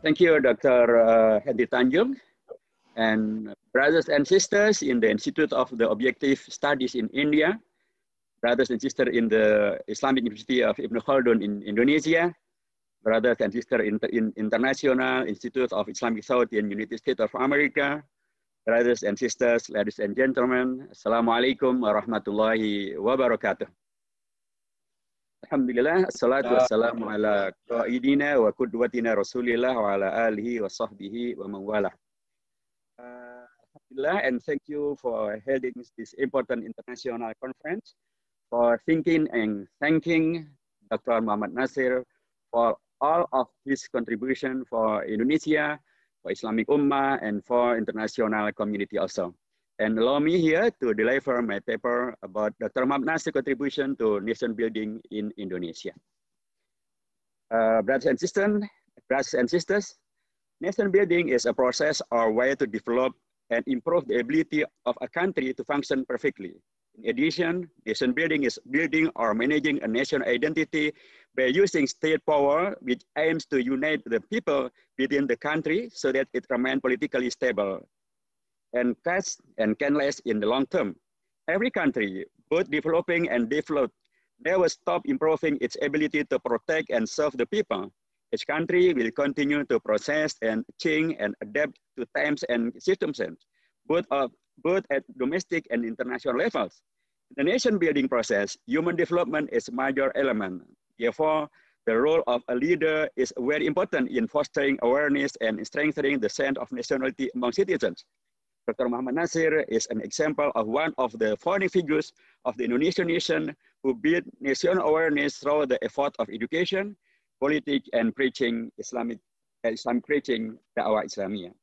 Thank you, Dr. Hendy Tanjung, and brothers and sisters in the Institute of the Objective Studies in India, brothers and sisters in the Islamic University of Ibn Khaldun in Indonesia, brothers and sisters in International Institute of Islamic Thought in United States of America, brothers and sisters, ladies and gentlemen, Assalamualaikum warahmatullahi wabarakatuh. Alhamdulillah, assalatu wassalamu ala qaidina wa qudwatina Rasulillah wa ala alihi wa sahbihi wa mawala. Alhamdulillah, and thank you for holding this important international conference, for thinking and thanking Dr. Muhammad Nasir for all of his contribution for Indonesia, for Islamic Ummah, and for international community also. And allow me here to deliver my paper about Dr. Muhammad Nasir's contribution to nation building in Indonesia. Brothers and sisters, nation building is a process or way to develop and improve the ability of a country to function perfectly. In addition, nation building is building or managing a national identity by using state power, which aims to unite the people within the country so that it remains politically stable and can last in the long term. Every country, both developing and developed, never stop improving its ability to protect and serve the people. Each country will continue to process and change and adapt to times and circumstances, both at domestic and international levels. In the nation building process, human development is a major element. Therefore, the role of a leader is very important in fostering awareness and strengthening the sense of nationality among citizens. Dr. Muhammad Nasir is an example of one of the founding figures of the Indonesian nation who built national awareness through the effort of education, politics, and preaching Islam preaching Da'wah Islamiyah.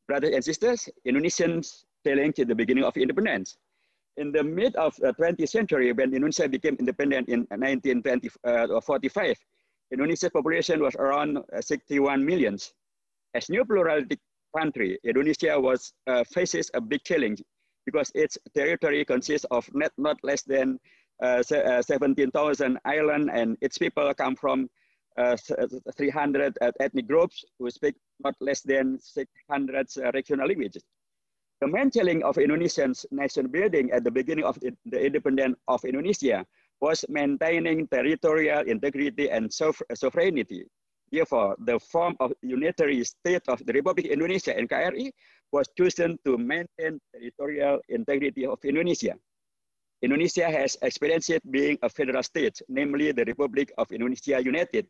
Brothers and sisters, Indonesians challenged the beginning of independence. In the mid of the 20th century, when Indonesia became independent in 1945, Indonesia's population was around 61 million. As new pluralistic country, Indonesia faces a big challenge because its territory consists of not less than 17,000 islands, and its people come from 300 ethnic groups who speak not less than 600 regional languages. The main challenge of Indonesians' nation building at the beginning of the independence of Indonesia was maintaining territorial integrity and sovereignty. Therefore, the form of unitary state of the Republic of Indonesia, NKRI, was chosen to maintain territorial integrity of Indonesia. Indonesia has experienced being a federal state, namely the Republic of Indonesia United,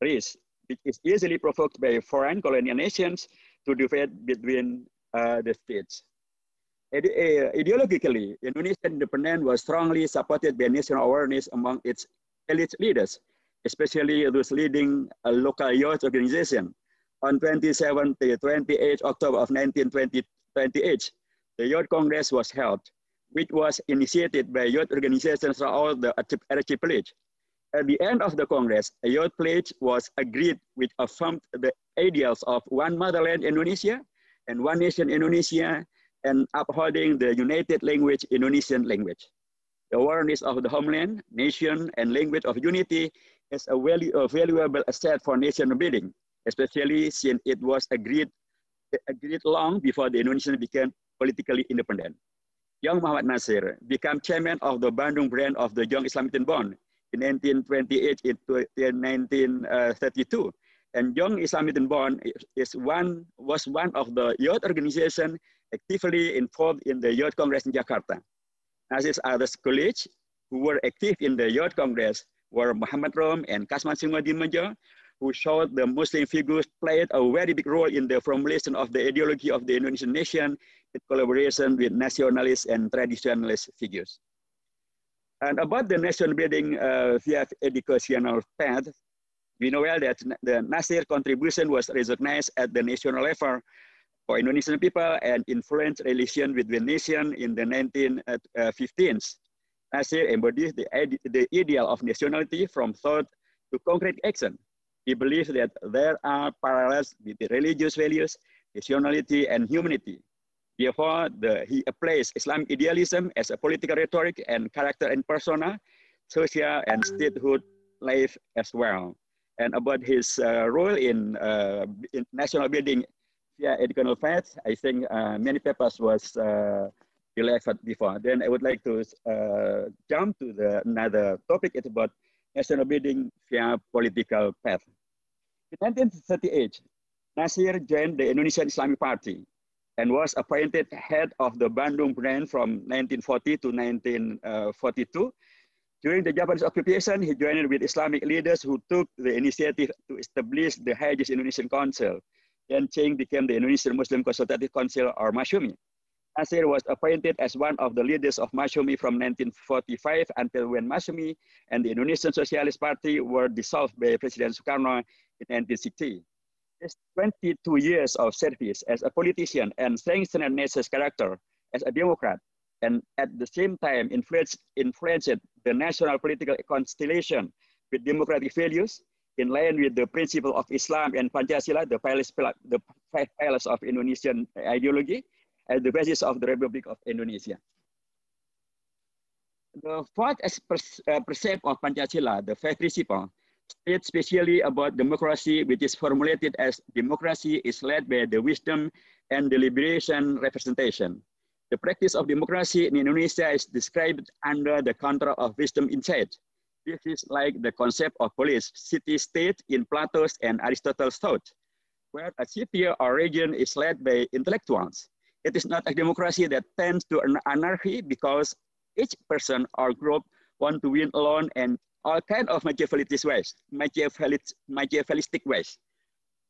RIS, which is easily provoked by foreign colonial nations to divide between the states. Ideologically, Indonesian independence was strongly supported by national awareness among its elite leaders, especially those leading a local youth organization. On 27 to 28 October of 1928, the Youth Congress was held, which was initiated by youth organizations throughout the archipelago. At the end of the Congress, a youth pledge was agreed, which affirmed the ideals of one motherland Indonesia and one nation Indonesia, and upholding the united language Indonesian language. The awareness of the homeland, nation, and language of unity is a valuable asset for nation building, especially since it was agreed long before the Indonesians became politically independent. Young Muhammad Nasir became chairman of the Bandung branch of the Young Islamic Bond in 1928 to 1932. And Young Islamic Bond was one of the youth organizations actively involved in the Youth Congress in Jakarta. Nasir's other colleagues who were active in the Youth Congress were Muhammad Rom and Kasman Singodimejo, who showed the Muslim figures played a very big role in the formulation of the ideology of the Indonesian nation in collaboration with nationalist and traditionalist figures. And about the nation building via educational path, we know well that the Nasir contribution was recognized at the national level for Indonesian people and influenced relations with the nation in the 1915s. Nasir embodies the ideal of nationality from thought to concrete action. He believes that there are parallels between religious values, nationality, and humanity. Therefore, he applies Islamic idealism as a political rhetoric and character and persona, social and statehood life as well. And about his role in national building via educational path, I think many papers was delivered before. Then I would like to jump to another topic. It's about national building via political path. In 1938, Nasir joined the Indonesian Islamic Party and was appointed head of the Bandung branch from 1940 to 1942. During the Japanese occupation, he joined with Islamic leaders who took the initiative to establish the Hajj Indonesian Council. Then Cheng became the Indonesian Muslim Consultative Council, or Masyumi. Nasir was appointed as one of the leaders of Masyumi from 1945 until when Masyumi and the Indonesian Socialist Party were dissolved by President Sukarno in 1960. His 22 years of service as a politician and strengthened Nasir's character as a Democrat, and at the same time influenced the national political constellation with democratic values in line with the principle of Islam and Pancasila, the five pillars of Indonesian ideology, as the basis of the Republic of Indonesia. The fourth precept of Pancasila, the five principles, states specially about democracy, which is formulated as democracy is led by the wisdom and deliberation representation. The practice of democracy in Indonesia is described under the control of wisdom insight. This is like the concept of police, city-state in Plato's and Aristotle's thought, where a city or region is led by intellectuals. It is not a democracy that tends to anarchy because each person or group want to win alone and all kinds of Machiavellistic ways.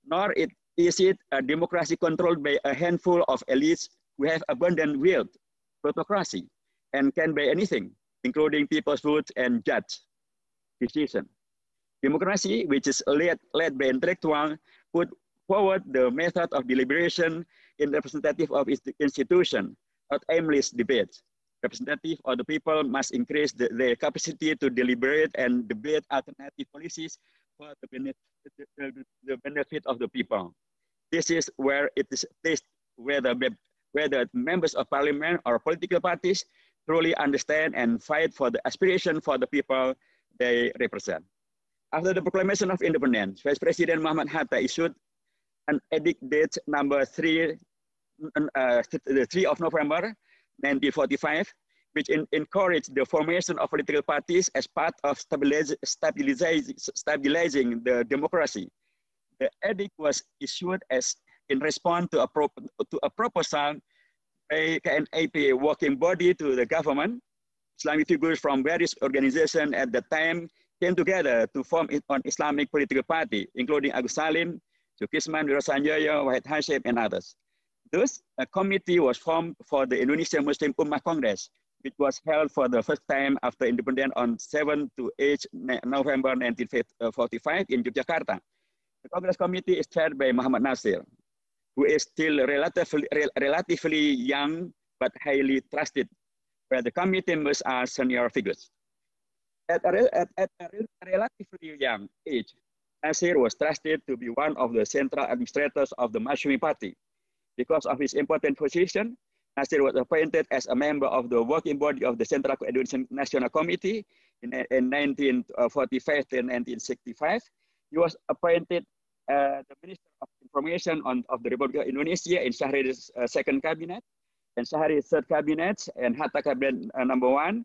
Nor is it a democracy controlled by a handful of elites who have abundant wealth, plutocracy, and can buy anything, including people's vote and judge decision. Democracy, which is led by intellectuals, put forward the method of deliberation in representative of institution, not aimless debate. Representative of the people must increase their capacity to deliberate and debate alternative policies for the benefit of the people. This is where it is placed whether members of parliament or political parties truly understand and fight for the aspiration for the people they represent. After the proclamation of independence, Vice President Muhammad Hatta issued an edict date number 3 of November 1945, which encouraged the formation of political parties as part of stabilizing the democracy. The edict was issued as in response to a proposal by KNAP working body to the government. Islamic figures from various organizations at the time came together to form an Islamic political party, including Agus Salim, Zulkifli, Wiro Sanjoyo, Wahid Hasyim, and others. Thus, a committee was formed for the Indonesian Muslim Ummah Congress, which was held for the first time after independence on 7 to 8 November 1945 in Yogyakarta. The Congress Committee is chaired by Muhammad Nasir, who is still relatively young but highly trusted, where the committee members are senior figures. At a relatively young age, Nasir was trusted to be one of the central administrators of the Masyumi Party. Because of his important position, Nasir was appointed as a member of the working body of the Central Indonesian National Committee in 1945 to 1965. He was appointed the Minister of Information of the Republic of Indonesia in Syahri's second cabinet, and Syahri's third cabinet, and Hatta cabinet number 1.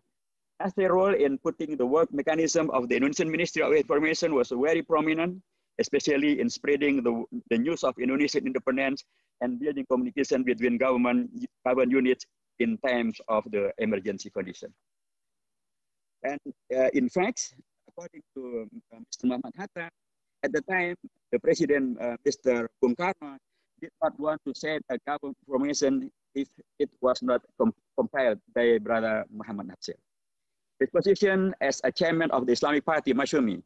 Nasir's role in putting the work mechanism of the Indonesian Ministry of Information was very prominent, especially in spreading the news of Indonesian independence and building communication between government units in times of the emergency condition. And in fact, according to Mr. Muhammad Hatta, at the time, the President, Mr. Bung Karno, did not want to send a government information if it was not compiled by Brother Muhammad Nasir. His position as a chairman of the Islamic Party, Masyumi,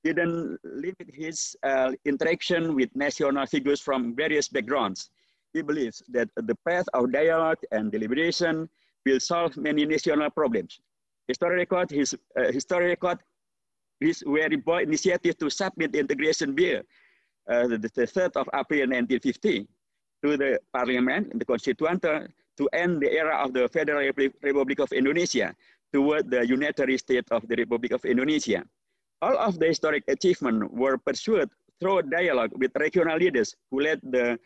didn't limit his interaction with national figures from various backgrounds. He believes that the path of dialogue and deliberation will solve many national problems. History record his very bold initiative to submit the integration bill, the 3rd of April 1950, to the Parliament, the Constituent, to end the era of the Federal Republic of Indonesia toward the unitary state of the Republic of Indonesia. All of the historic achievements were pursued through dialogue with regional leaders who led the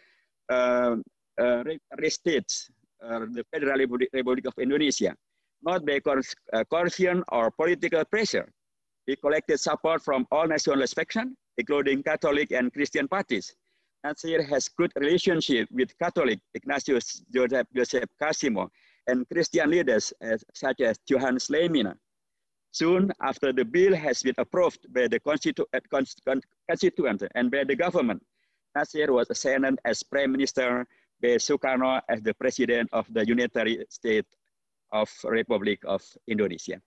states, the Federal Republic of Indonesia, not by coercion or political pressure. He collected support from all nationalist factions, including Catholic and Christian parties. Nasir has good relationship with Catholic Ignatius Joseph Casimo and Christian leaders such as Johannes Lemina. Soon after the bill has been approved by the constituent and by the government, Nasir was assigned as Prime Minister by Sukarno as the President of the Unitary State of Republic of Indonesia.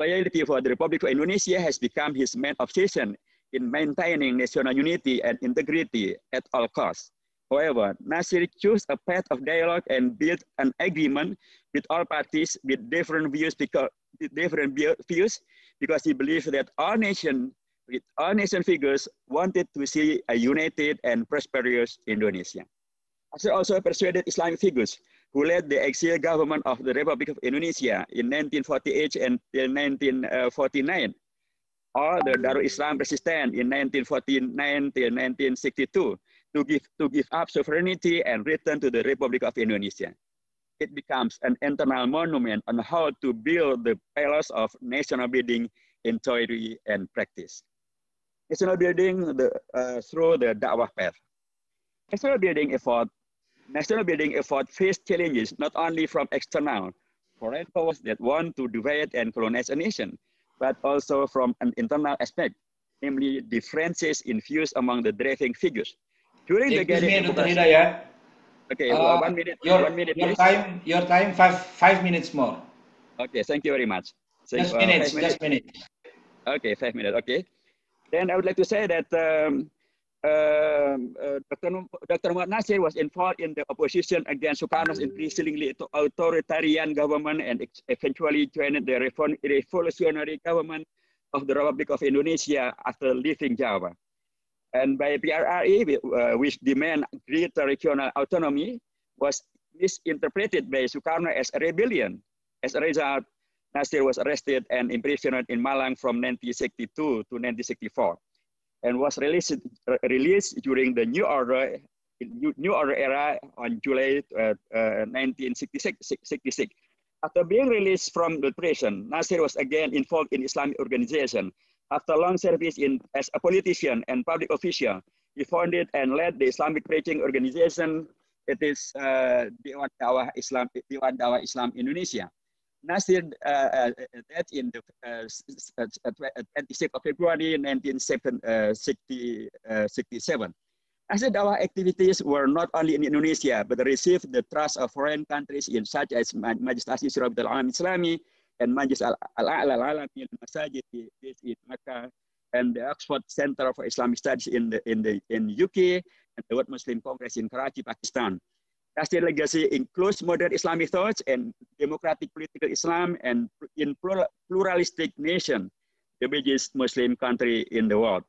Loyalty for the Republic of Indonesia has become his main obsession in maintaining national unity and integrity at all costs. However, Nasir chose a path of dialogue and built an agreement with all parties with different views because he believed that all nation figures wanted to see a united and prosperous Indonesia. Nasir also persuaded Islamic figures who led the exile government of the Republic of Indonesia in 1948 until 1949, or the Darul Islam Resistance in 1949 till 1962, to give up sovereignty and return to the Republic of Indonesia. It becomes an internal monument on how to build the pillars of national building in theory and practice. National building through the Da'wah path. National building effort faced challenges not only from external foreign powers that want to divide and colonize a nation, but also from an internal aspect, namely differences in views among the driving figures. During the Gathering, Dr. Hidayat. Okay, 1 minute. Your Please. Your time, five minutes more. Okay, thank you very much. So, just minutes. Okay, 5 minutes. Okay. Then I would like to say that Dr. Muhammad Nasir was involved in the opposition against Sukarno's increasingly authoritarian government and eventually joined the revolutionary government of the Republic of Indonesia after leaving Java. And by PRRI, which demand greater regional autonomy, was misinterpreted by Sukarno as a rebellion. As a result, Nasir was arrested and imprisoned in Malang from 1962 to 1964, and was released during the New Order era on July 1966. After being released from the prison, Nasir was again involved in Islamic organization. After long service as a politician and public official, he founded and led the Islamic preaching organization. It is Dewan Dawah Islam Indonesia. Nasir died in the 26th of February 1967. Nasir Dawah activities were not only in Indonesia, but received the trust of foreign countries such as Majlis Asisi Suratul Alam Islami and Majlis Al-A'la Al-Alami Al-Masajid in Makkah, and the Oxford Center for Islamic Studies in UK, and the World Muslim Congress in Karachi, Pakistan. Nasir's legacy includes modern Islamic thoughts and democratic political Islam, and in pluralistic nation, the biggest Muslim country in the world.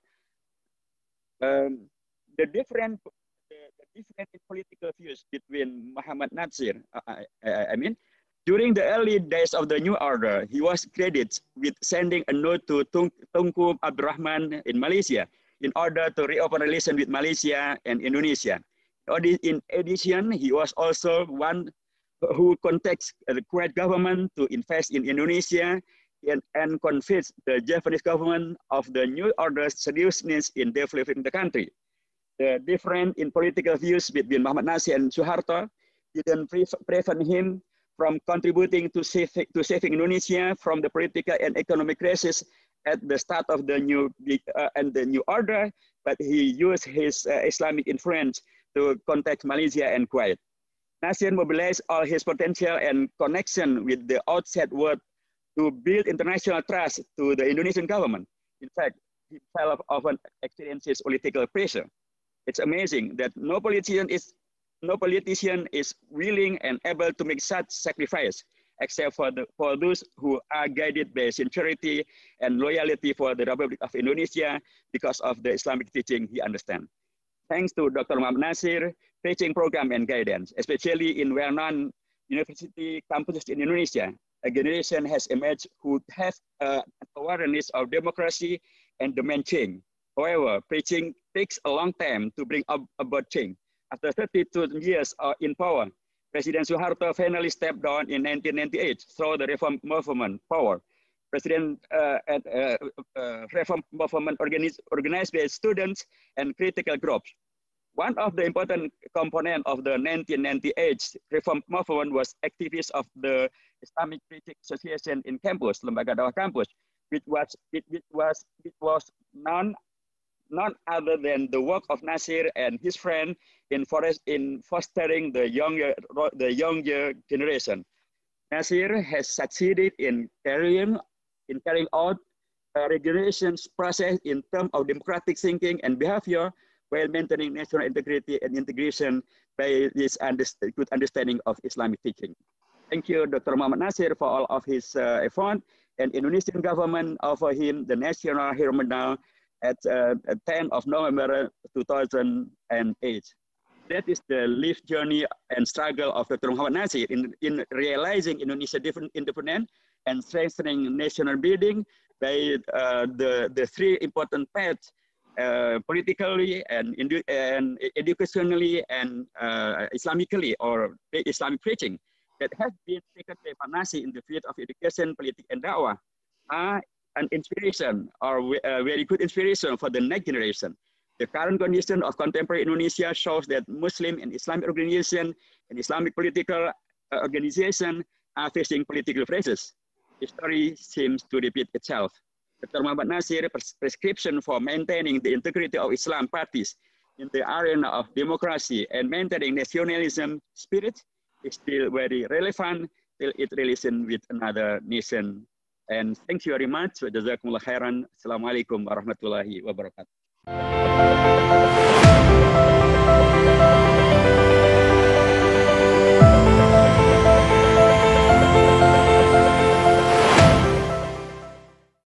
The different political views between Muhammad Nasir, during the early days of the New Order, he was credited with sending a note to Tunku Abdul Rahman in Malaysia in order to reopen relations with Malaysia and Indonesia. In addition, he was also one who contacts the Kuwait government to invest in Indonesia and convinced the Japanese government of the New Order's seriousness in developing the country. The difference in political views between Muhammad Nasir and Suharto didn't prevent him from contributing to saving Indonesia from the political and economic crisis at the start of the New Order, but he used his Islamic influence to contact Malaysia and Kuwait. Nasir mobilized all his potential and connection with the outside world to build international trust to the Indonesian government. In fact, he often experiences political pressure. It's amazing that no politician is willing and able to make such sacrifice, except for those who are guided by sincerity and loyalty for the Republic of Indonesia because of the Islamic teaching he understands. Thanks to Dr. Muhammad Nasir, teaching program and guidance, especially in well-known university campuses in Indonesia, a generation has emerged who have awareness of democracy and demand change. However, preaching takes a long time to bring about change. After 32 years in power, President Suharto finally stepped down in 1998 through the reform movement power. President reform movement organized by students and critical groups. One of the important components of the 1998 reform movement was activists of the Islamic Preaching Association in campus, Lembaga Dakwah Kampus, which was none other than the work of Nasir and his friend in fostering the younger generation. Nasir has succeeded in carrying out a regeneration process in terms of democratic thinking and behavior, while maintaining national integrity and integration by this good understanding of Islamic teaching. Thank you, Dr. Muhammad Nasir, for all of his effort, and Indonesian government offered him the National Hero Medal at 10 of November 2008. That is the life journey and struggle of Dr. Muhammad Nasir in realizing Indonesia independent and strengthening national building by the three important paths: politically and educationally and Islamically, or Islamic preaching, that has been taken by Pak Nasir in the field of education, politics, and da'wah, are an inspiration, or a very good inspiration for the next generation. The current condition of contemporary Indonesia shows that Muslim and Islamic organization and Islamic political organization are facing political crisis. History seems to repeat itself. Dr. Muhammad Nasir's prescription for maintaining the integrity of Islam parties in the arena of democracy and maintaining nationalism spirit is still very relevant till it relation with another nation. And thank you very much. Jazakumullah khairan. Assalamualaikum warahmatullahi wabarakatuh.